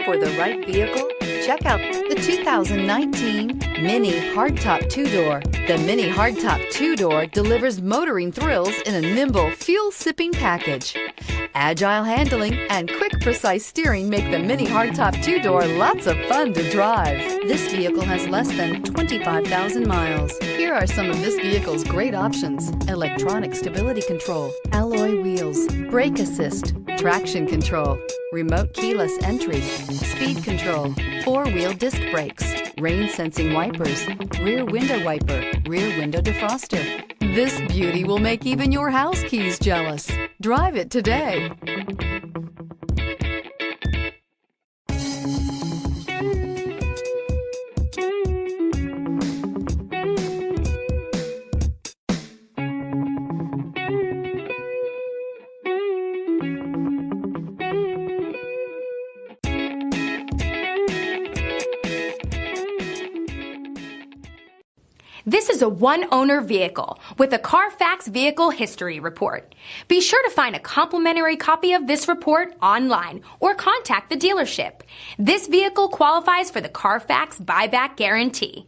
for the right vehicle? Check out the 2019 Mini Hardtop 2-Door. The Mini Hardtop 2-Door delivers motoring thrills in a nimble, fuel-sipping package. Agile handling and quick, precise steering make the Mini Hardtop 2-Door lots of fun to drive. This vehicle has less than 25,000 miles. Here are some of this vehicle's great options: electronic stability control, alloy wheels, brake assist, traction control, remote keyless entry, speed control, four-wheel disc brakes, rain-sensing wipers, rear window wiper, rear window defroster. This beauty will make even your house keys jealous. Drive it today. This is a one-owner vehicle with a Carfax Vehicle History Report. Be sure to find a complimentary copy of this report online or contact the dealership. This vehicle qualifies for the Carfax Buyback Guarantee.